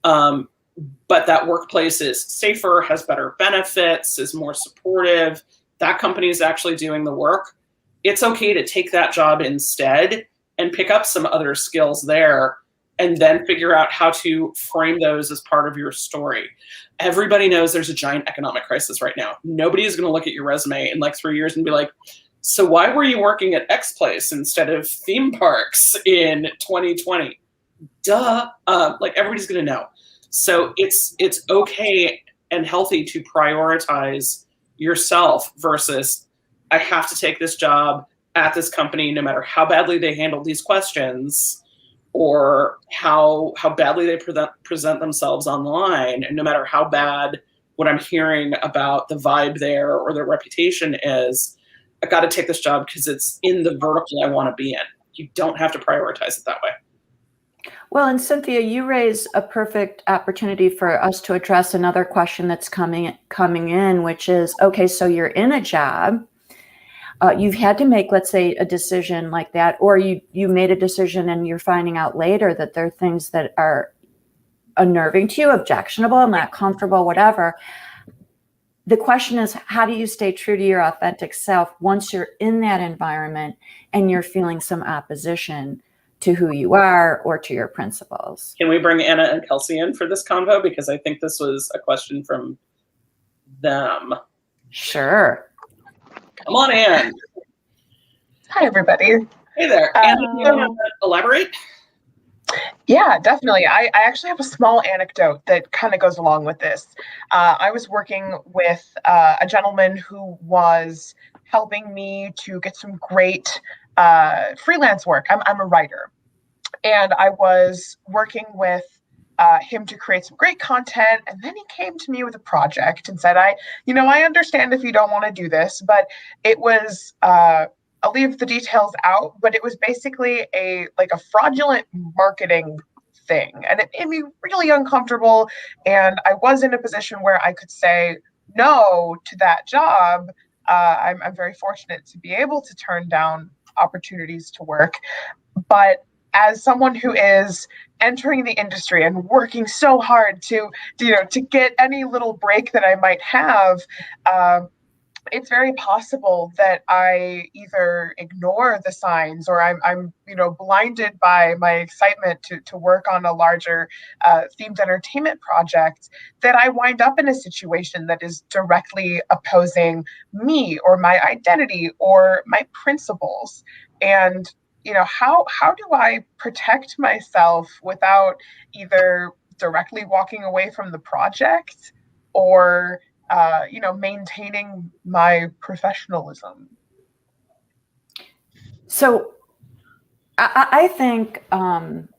But that workplace is safer, has better benefits, is more supportive. That company is actually doing the work. It's okay to take that job instead and pick up some other skills there, and then figure out how to frame those as part of your story. Everybody knows there's a giant economic crisis right now. Nobody is going to look at your resume in like 3 years and be like, so why were you working at X place instead of theme parks in 2020? Duh. Like everybody's going to know. So it's okay and healthy to prioritize yourself versus I have to take this job at this company no matter how badly they handle these questions or how badly they present themselves online, and no matter how bad what I'm hearing about the vibe there or their reputation is, I got to take this job because it's in the vertical I want to be in. You don't have to prioritize it that way. Well, and Cynthia, you raise a perfect opportunity for us to address another question that's coming in, which is, okay, so you're in a job, you've had to make, let's say, a decision like that, or you made a decision and you're finding out later that there are things that are unnerving to you, objectionable, not comfortable, whatever. The question is, how do you stay true to your authentic self once you're in that environment and you're feeling some opposition to who you are or to your principles? Can we bring Anna and Kelsey in for this convo? Because I think this was a question from them. Sure. Come on in. Hi, everybody. Hey there. Anna, do you want to elaborate? Yeah, definitely. I actually have a small anecdote that kind of goes along with this. I was working with a gentleman who was helping me to get some great freelance work. I'm a writer, and I was working with him to create some great content. And then he came to me with a project and said, I understand if you don't want to do this, but it was, I'll leave the details out, but it was basically a fraudulent marketing thing. And it made me really uncomfortable. And I was in a position where I could say no to that job. I'm very fortunate to be able to turn down opportunities to work. But as someone who is entering the industry and working so hard to get any little break that I might have, it's very possible that I either ignore the signs or I'm blinded by my excitement to work on a larger themed entertainment project, that I wind up in a situation that is directly opposing me or my identity or my principles. And how do I protect myself without either directly walking away from the project or maintaining my professionalism? So I think that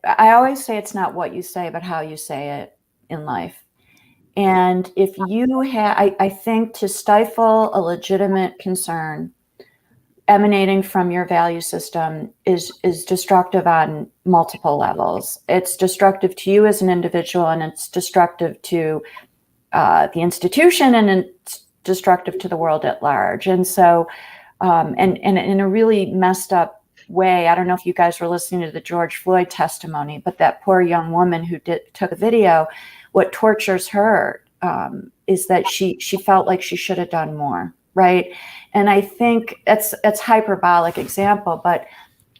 I always say it's not what you say, but how you say it in life. And if you have, I think to stifle a legitimate concern emanating from your value system is destructive on multiple levels. It's destructive to you as an individual, and it's destructive to the institution, and it's destructive to the world at large. And so, and in a really messed up way, I don't know if you guys were listening to the George Floyd testimony, but that poor young woman who took a video, what tortures her is that she felt like she should have done more, right? And I think it's hyperbolic example, but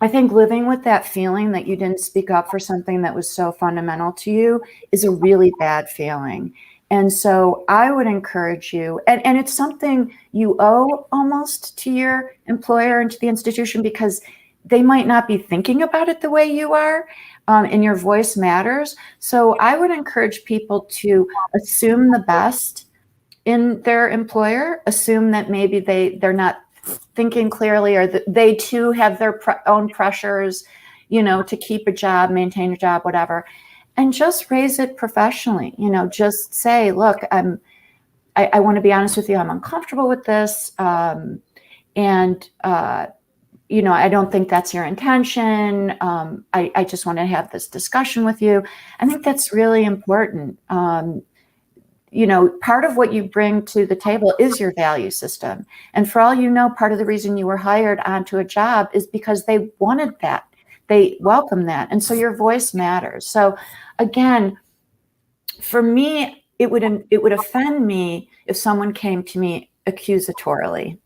I think living with that feeling that you didn't speak up for something that was so fundamental to you is a really bad feeling. And so I would encourage you, and it's something you owe almost to your employer and to the institution, because they might not be thinking about it the way you are, and your voice matters. So I would encourage people to assume the best in their employer, assume that maybe they're not thinking clearly, or that they too have their own pressures, to keep a job, maintain a job, whatever, and just raise it professionally. Just say, look, I want to be honest with you, I'm uncomfortable with this, and I don't think that's your intention. I just want to have this discussion with you. I think that's really important. Part of what you bring to the table is your value system. And for all you know, part of the reason you were hired onto a job is because they wanted that. They welcome that. And so your voice matters. So again, for me, it would offend me if someone came to me accusatorily,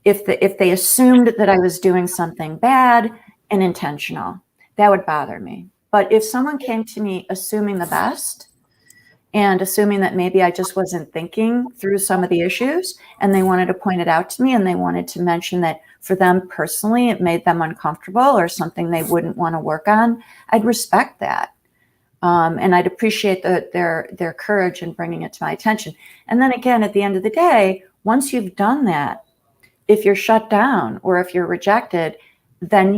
if they assumed that I was doing something bad and intentional. That would bother me. But if someone came to me assuming the best and assuming that maybe I just wasn't thinking through some of the issues, and they wanted to point it out to me, and they wanted to mention that for them personally it made them uncomfortable or something they wouldn't want to work on, I'd respect that. And I'd appreciate their courage in bringing it to my attention. And then again, at the end of the day, once you've done that, if you're shut down or if you're rejected, then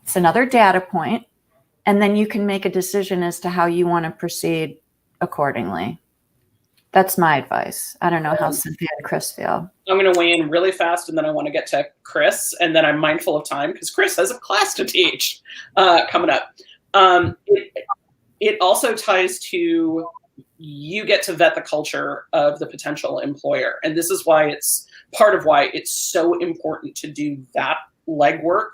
it's another data point, and then you can make a decision as to how you want to proceed accordingly. That's my advice. I don't know how Cynthia and Kris feel. I'm going to weigh in really fast, and then I want to get to Kris, and then I'm mindful of time because Kris has a class to teach coming up. It also ties to, you get to vet the culture of the potential employer. And this is why it's part of why it's so important to do that legwork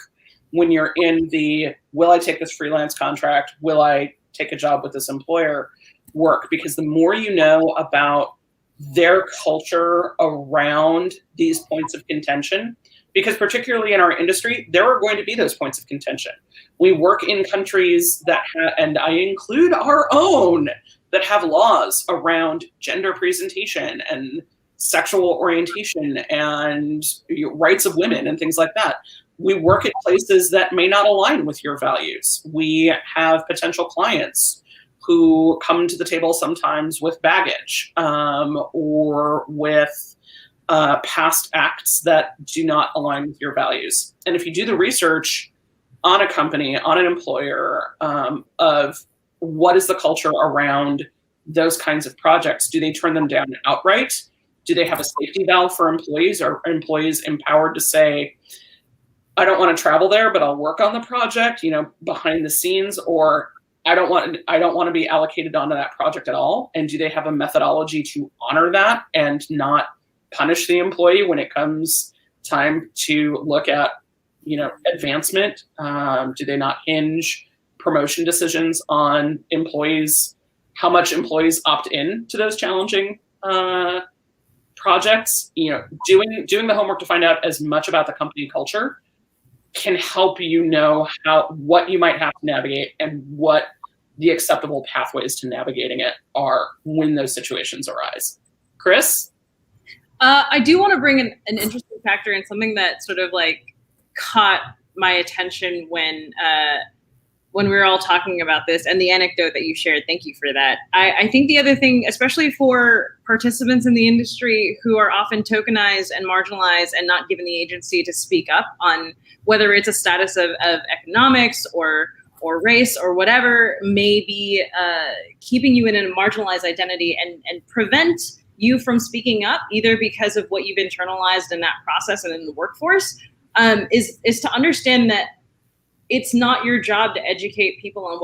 when you're in the, will I take this freelance contract? Will I take a job with this employer work? Because the more you know about their culture around these points of contention, because particularly in our industry, there are going to be those points of contention. We work in countries that and I include our own, that have laws around gender presentation and sexual orientation and rights of women and things like that. We work at places that may not align with your values. We have potential clients who come to the table sometimes with baggage or with past acts that do not align with your values. And if you do the research on a company, on an employer, of what is the culture around those kinds of projects, do they turn them down outright? Do they have a safety valve for employees? Or are employees empowered to say, I don't want to travel there, but I'll work on the project, behind the scenes, or I don't want to be allocated onto that project at all? And do they have a methodology to honor that and not punish the employee when it comes time to look at, advancement? Do they not hinge promotion decisions on employees, how much employees opt in to those challenging projects? Doing the homework to find out as much about the company culture can help what you might have to navigate and what the acceptable pathways to navigating it are when those situations arise. Kris? I do want to bring an interesting factor in, something that sort of caught my attention when we were all talking about this, and the anecdote that you shared. Thank you for that. I think the other thing, especially for participants in the industry who are often tokenized and marginalized and not given the agency to speak up on whether it's a status of economics or race or whatever, may be keeping you in a marginalized identity and prevent you from speaking up, either because of what you've internalized in that process and in the workforce, is to understand that it's not your job to educate people on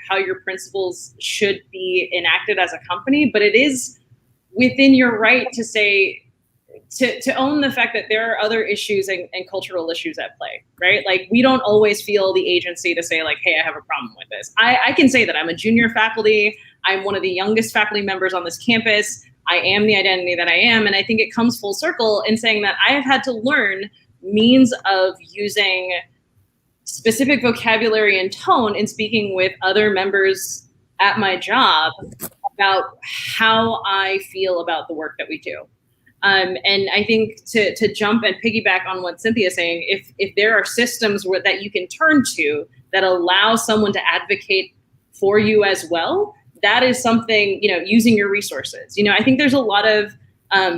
how your principles should be enacted as a company, but it is within your right to say, to own the fact that there are other issues and cultural issues at play, right? We don't always feel the agency to say hey, I have a problem with this. I can say that I'm a junior faculty. I'm one of the youngest faculty members on this campus. I am the identity that I am. And I think it comes full circle in saying that I have had to learn means of using specific vocabulary and tone in speaking with other members at my job about how I feel about the work that we do. And I think to jump and piggyback on what Cynthia is saying, if there are systems that you can turn to that allow someone to advocate for you as well, that is something, using your resources. I think there's a lot of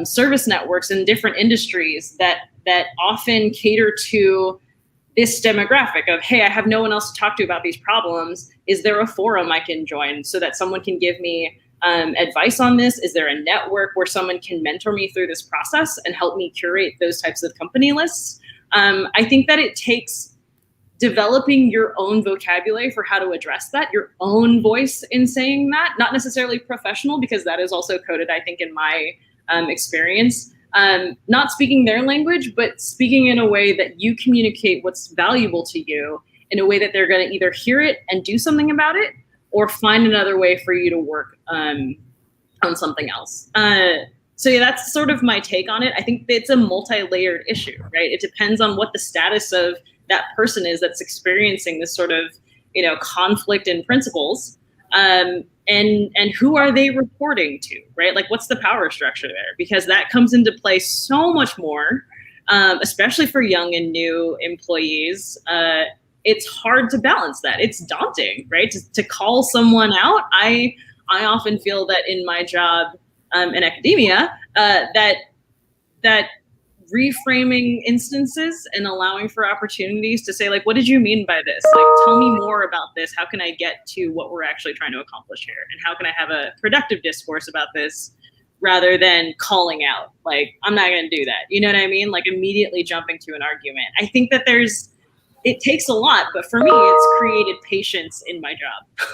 service networks in different industries that often cater to this demographic of, hey, I have no one else to talk to about these problems. Is there a forum I can join so that someone can give me advice on this? Is there a network where someone can mentor me through this process and help me curate those types of company lists? I think that it takes developing your own vocabulary for how to address that, your own voice in saying that, not necessarily professional, because that is also coded, I think, in my experience. Not speaking their language, but speaking in a way that you communicate what's valuable to you in a way that they're going to either hear it and do something about it, or find another way for you to work on something else. So yeah, that's sort of my take on it. I think it's a multi-layered issue, right? It depends on what the status of that person is that's experiencing this sort of, conflict in principles, and who are they reporting to, right? Like, what's the power structure there? Because that comes into play so much more, especially for young and new employees. It's hard to balance that. It's daunting, right? To call someone out. I often feel that in my job in academia, that reframing instances and allowing for opportunities to say, like, what did you mean by this? Like, tell me more about this. How can I get to what we're actually trying to accomplish here? And how can I have a productive discourse about this rather than calling out? Like, I'm not going to do that. You know what I mean? Like, immediately jumping to an argument. I think that it takes a lot, but for me, it's created patience in my job,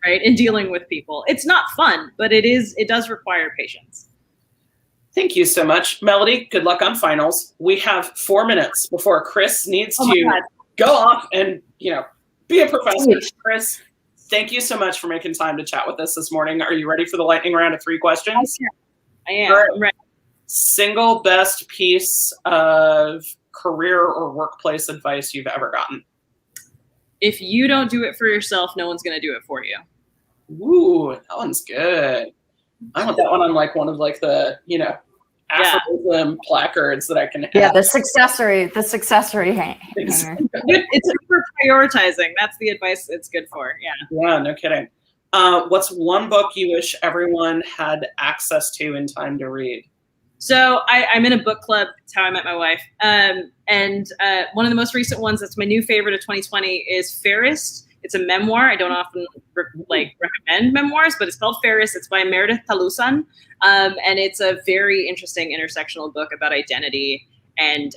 right? In dealing with people. It's not fun, but it does require patience. Thank you so much. Melody, good luck on finals. We have 4 minutes before Kris needs to go off and, be a professor. Kris, thank you so much for making time to chat with us this morning. Are you ready for the lightning round of 3 questions? I am. I'm ready. Single best piece of career or workplace advice you've ever gotten? If you don't do it for yourself, no one's going to do it for you. Ooh, that one's good. I want that one on one of the, aphorism placards that I can have. Yeah, the successory hanger. It's good for prioritizing. That's the advice it's good for. Yeah. Yeah, no kidding. What's one book you wish everyone had access to in time to read? So I'm in a book club. That's how I met my wife. And one of the most recent ones that's my new favorite of 2020 is Fairest. It's a memoir. I don't often recommend memoirs, but it's called Fairest. It's by Meredith Talusan. And it's a very interesting intersectional book about identity and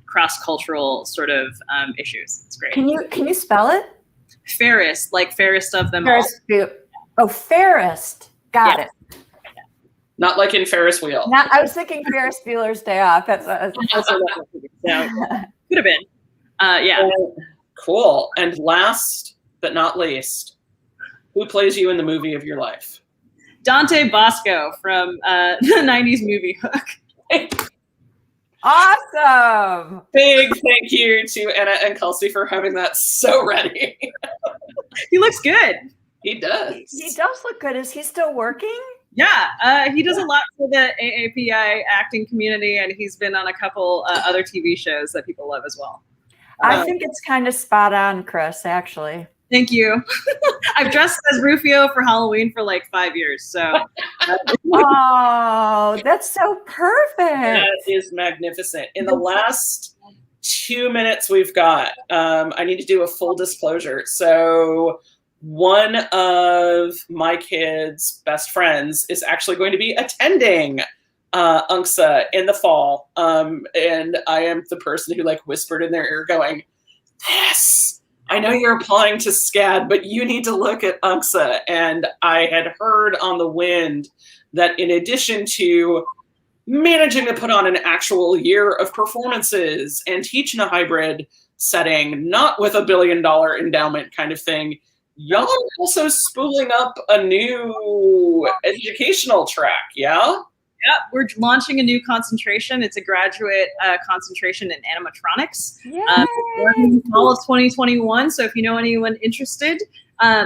cross-cultural sort of issues. It's great. Can you spell it? Fairest, like fairest of them all. Fairest. Got it. Not like in Ferris wheel. I was thinking Ferris Bueller's Day Off. That's also could have been. Yeah. Cool. And last but not least, who plays you in the movie of your life? Dante Bosco from the 90s movie Hook. Awesome. Big thank you to Anna and Kelsey for having that so ready. He looks good. He does. He does look good. Is he still working? Yeah, he does a lot for the AAPI acting community, and he's been on a couple other TV shows that people love as well. I think it's kind of spot on, Kris, actually. Thank you. I've dressed as Rufio for Halloween for 5 years. So. Oh, that's so perfect. That is magnificent. In the last 2 minutes we've got, I need to do a full disclosure. So one of my kids' best friends is actually going to be attending UNCSA in the fall. And I am the person who whispered in their ear going, "Yes, I know you're applying to SCAD, but you need to look at UNCSA." And I had heard on the wind that in addition to managing to put on an actual year of performances and teach in a hybrid setting, not with $1 billion endowment kind of thing, y'all are also spooling up a new educational track, yeah? Yeah, we're launching a new concentration. It's a graduate concentration in animatronics. In fall of 2021. So if you know anyone interested,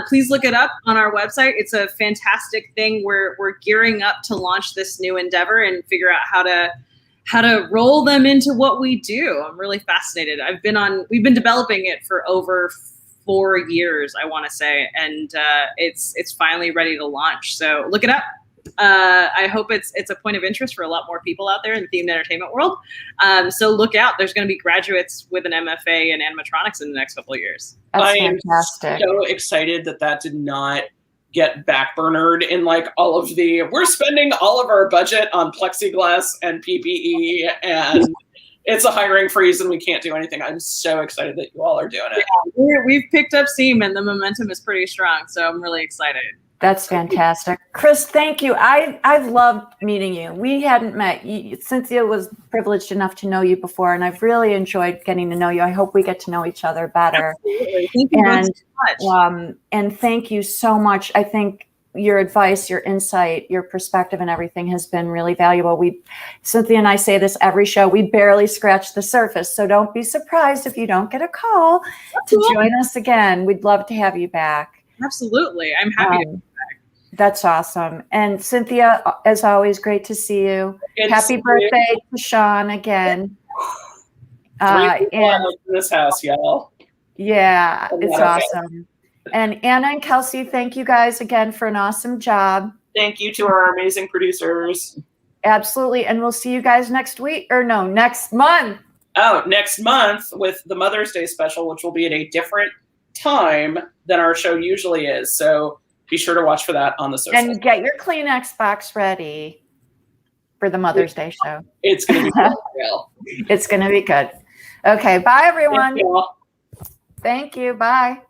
please look it up on our website. It's a fantastic thing. We're gearing up to launch this new endeavor and figure out how to roll them into what we do. I'm really fascinated. We've been developing it for over 4 years, I want to say, and it's finally ready to launch. So look it up. I hope it's a point of interest for a lot more people out there in the themed entertainment world. So look out. There's going to be graduates with an MFA in animatronics in the next couple of years. That's fantastic. I'm so excited that did not get backburnered in all of we're spending all of our budget on plexiglass and PPE and it's a hiring freeze and we can't do anything. I'm so excited that you all are doing it. Yeah, we've picked up steam and the momentum is pretty strong. So I'm really excited. That's fantastic. Kris, thank you. I've loved meeting you. We hadn't met. Cynthia was privileged enough to know you before, and I've really enjoyed getting to know you. I hope we get to know each other better. Absolutely. Thank you both so much. And thank you so much. I think your advice, your insight, your perspective and everything has been really valuable. Cynthia and I say this every show, we barely scratch the surface. So don't be surprised if you don't get a call to join us again. We'd love to have you back. Absolutely. I'm happy to be back. That's awesome. And Cynthia, as always, great to see you. Happy birthday to Sean again. And in this house, y'all. Yeah, it's awesome. And Anna and Kelsey, thank you guys again for an awesome job. Thank you to our amazing producers. Absolutely. And we'll see you guys next week, or no, next month. Oh, next month with the Mother's Day special, which will be at a different time than our show usually is. So be sure to watch for that on the socials. And get your Kleenex box ready for the Mother's Day show. It's going to be real. It's going to be good. Okay. Bye, everyone. Thank you. Thank you. Bye.